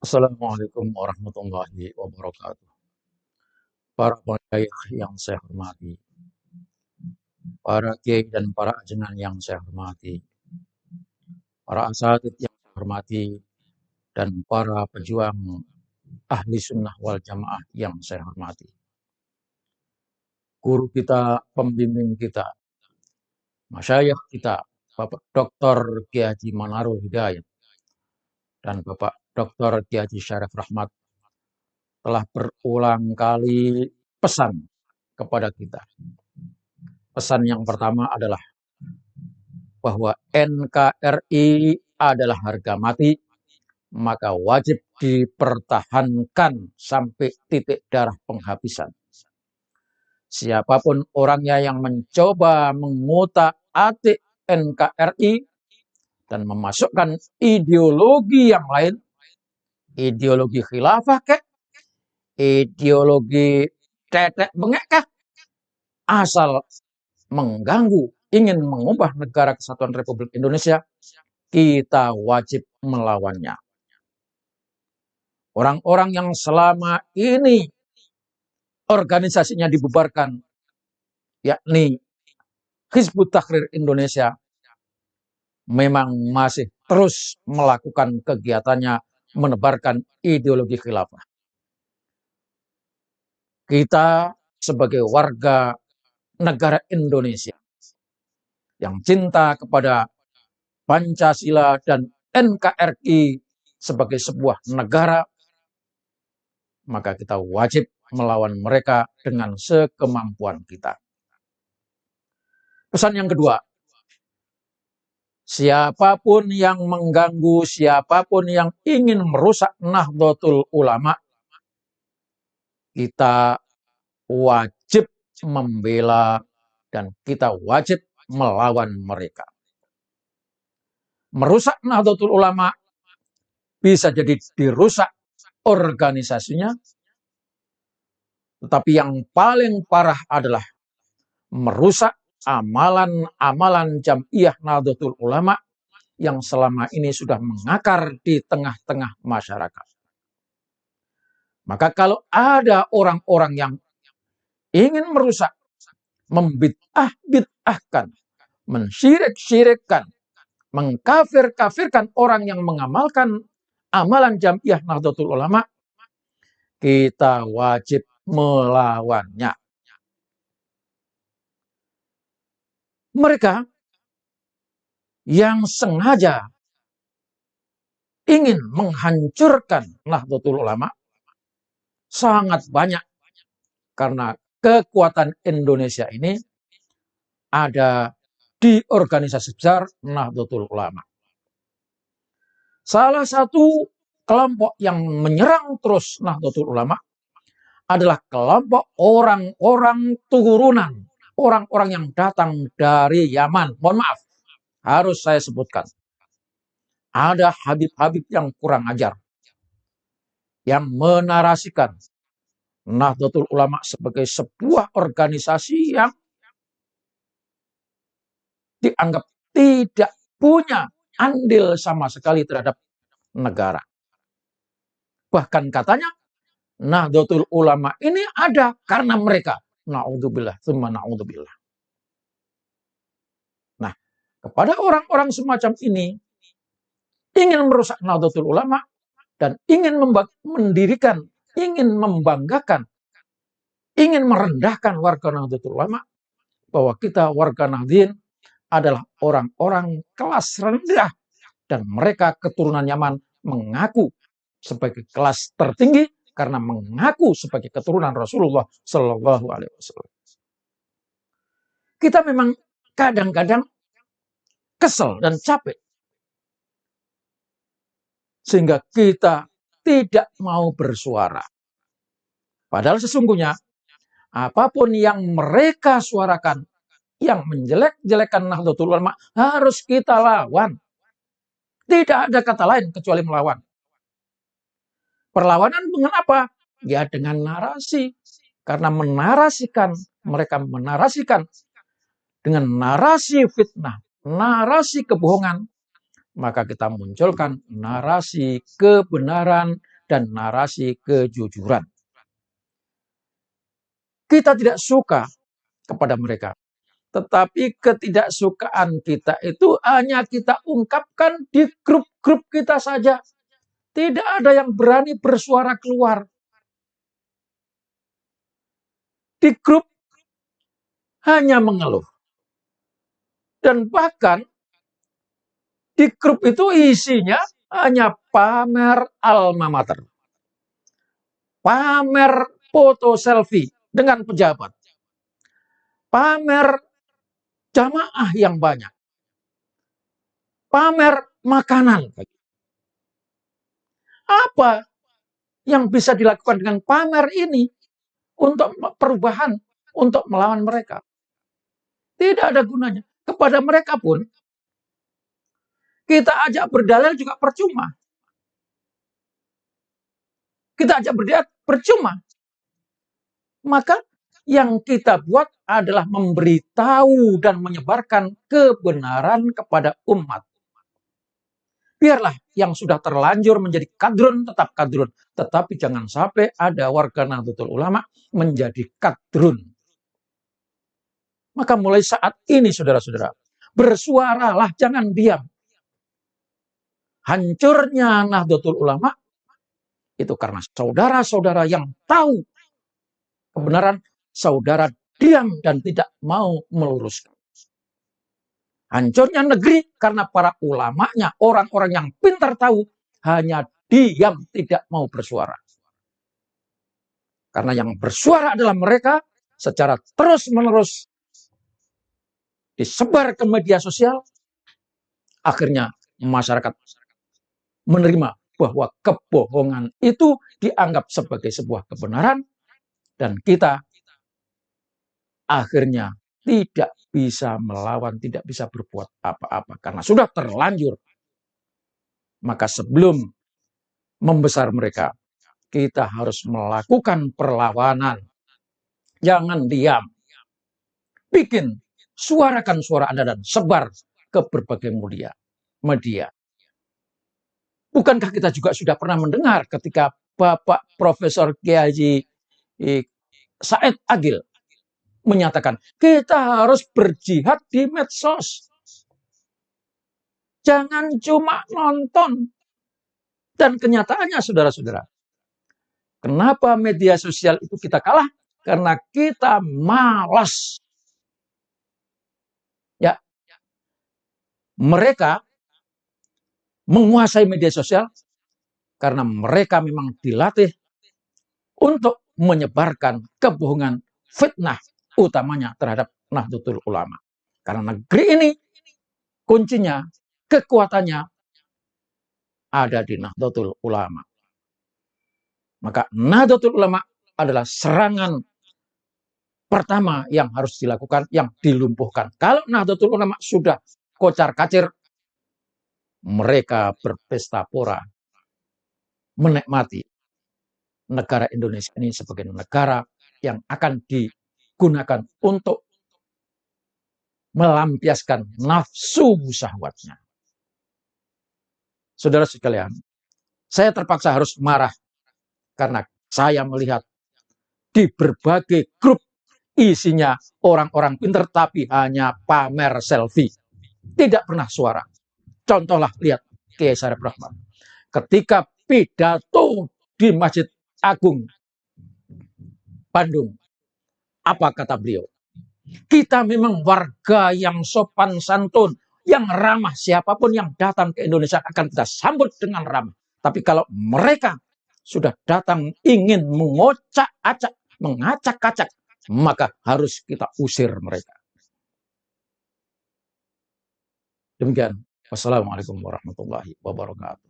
Assalamualaikum warahmatullahi wabarakatuh. Para masyayikh yang saya hormati, para kiai dan para ajengan yang saya hormati, para asatidz yang saya hormati, dan para pejuang ahli sunnah wal jamaah yang saya hormati. Guru kita, pembimbing kita, masyayikh kita, Bapak Dr. Kiai Haji Manarul Hidayat dan Bapak Dr. Kiai Haji Syarif Rahmat telah berulang kali pesan kepada kita. Pesan yang pertama adalah bahwa NKRI adalah harga mati, maka wajib dipertahankan sampai titik darah penghabisan. Siapapun orangnya yang mencoba mengutak-atik NKRI dan memasukkan ideologi yang lain, ideologi khilafah kek, ideologi tetek bengek kah, asal mengganggu, ingin mengubah negara kesatuan Republik Indonesia, kita wajib melawannya. Orang-orang yang selama ini organisasinya dibubarkan, yakni Hizbut Tahrir Indonesia, memang masih terus melakukan kegiatannya menebarkan ideologi khilafah. Kita sebagai warga negara Indonesia yang cinta kepada Pancasila dan NKRI sebagai sebuah negara, maka kita wajib melawan mereka dengan sekemampuan kita. Pesan yang kedua, siapapun yang mengganggu, siapapun yang ingin merusak Nahdlatul Ulama, kita wajib membela dan kita wajib melawan mereka. Merusak Nahdlatul Ulama bisa jadi dirusak organisasinya, tetapi yang paling parah adalah merusak amalan-amalan Jam'iyah Nahdlatul Ulama yang selama ini sudah mengakar di tengah-tengah masyarakat. Maka kalau ada orang-orang yang ingin merusak, membid'ah-bid'ahkan, mensyirik-syirikkan, mengkafir-kafirkan orang yang mengamalkan amalan Jam'iyah Nahdlatul Ulama, kita wajib melawannya. Mereka yang sengaja ingin menghancurkan Nahdlatul Ulama sangat banyak, karena kekuatan Indonesia ini ada di organisasi besar Nahdlatul Ulama. Salah satu kelompok yang menyerang terus Nahdlatul Ulama adalah kelompok orang-orang turunan, orang-orang yang datang dari Yaman. Mohon maaf, harus saya sebutkan. Ada Habib-Habib yang kurang ajar, yang menarasikan Nahdlatul Ulama sebagai sebuah organisasi yang dianggap tidak punya andil sama sekali terhadap negara. Bahkan katanya Nahdlatul Ulama ini ada karena mereka. Na'udzubillah, tsumma na'udzubillah. Nah, kepada orang-orang semacam ini, ingin merusak Nahdlatul Ulama dan ingin mendirikan, ingin membanggakan, ingin merendahkan warga Nahdlatul Ulama, bahwa kita warga Nahdien adalah orang-orang kelas rendah dan mereka keturunan Yaman mengaku sebagai kelas tertinggi karena mengaku sebagai keturunan Rasulullah Shallallahu Alaihi Wasallam. Kita memang kadang-kadang kesel dan capek, sehingga kita tidak mau bersuara. Padahal sesungguhnya apapun yang mereka suarakan, yang menjelek-jelekan Nahdlatul Ulama, harus kita lawan. Tidak ada kata lain kecuali melawan. Perlawanan dengan apa? Ya dengan narasi. Karena mereka menarasikan dengan narasi fitnah, narasi kebohongan, maka kita munculkan narasi kebenaran, dan narasi kejujuran. Kita tidak suka kepada mereka, tetapi ketidaksukaan kita itu hanya kita ungkapkan di grup-grup kita saja. Tidak ada yang berani bersuara keluar. Di grup hanya mengeluh. Dan bahkan di grup itu isinya hanya pamer alma mater. Pamer foto selfie dengan pejabat. Pamer jamaah yang banyak. Pamer makanan. Apa yang bisa dilakukan dengan pamer ini untuk perubahan, untuk melawan mereka? Tidak ada gunanya. Kepada mereka pun, kita ajak berdalil juga percuma. Kita ajak berdalil percuma. Maka yang kita buat adalah memberitahu dan menyebarkan kebenaran kepada umat. Biarlah yang sudah terlanjur menjadi kadrun tetap kadrun. Tetapi jangan sampai ada warga Nahdlatul Ulama menjadi kadrun. Maka mulai saat ini saudara-saudara, bersuaralah, jangan diam. Hancurnya Nahdlatul Ulama itu karena saudara-saudara yang tahu kebenaran, saudara diam dan tidak mau meluruskan. Hancurnya negeri karena para ulamanya, orang-orang yang pintar tahu, hanya diam, tidak mau bersuara. Karena yang bersuara adalah mereka, secara terus-menerus disebar ke media sosial, akhirnya masyarakat menerima bahwa kebohongan itu dianggap sebagai sebuah kebenaran, dan kita akhirnya tidak bisa melawan, tidak bisa berbuat apa-apa karena sudah terlanjur. Maka sebelum membesar mereka, kita harus melakukan perlawanan. Jangan diam. Bikin, suarakan suara Anda dan sebar ke berbagai media. Bukankah kita juga sudah pernah mendengar ketika Bapak Profesor Kiai Said Agil menyatakan, kita harus berjihad di medsos. Jangan cuma nonton. Dan kenyataannya saudara-saudara, kenapa media sosial itu kita kalah? Karena kita malas. Ya, mereka menguasai media sosial karena mereka memang dilatih untuk menyebarkan kebohongan, fitnah, utamanya terhadap Nahdlatul Ulama. Karena negeri ini kuncinya, kekuatannya ada di Nahdlatul Ulama. Maka Nahdlatul Ulama adalah serangan pertama yang harus dilakukan, yang dilumpuhkan. Kalau Nahdlatul Ulama sudah kocar-kacir, mereka berpesta pora menikmati negara Indonesia ini sebagai negara yang akan digunakan untuk melampiaskan nafsu syahwatnya. Saudara sekalian, saya terpaksa harus marah karena saya melihat di berbagai grup isinya orang-orang pintar tapi hanya pamer selfie. Tidak pernah suara. Contohlah, lihat Kiai Syarif Rahman. Ketika pidato di Masjid Agung Bandung, apa kata beliau? Kita memang warga yang sopan santun, yang ramah. Siapapun yang datang ke Indonesia akan kita sambut dengan ramah. Tapi kalau mereka sudah datang ingin mengocak-acak, mengacak-acak, maka harus kita usir mereka. Demikian. Wassalamualaikum warahmatullahi wabarakatuh.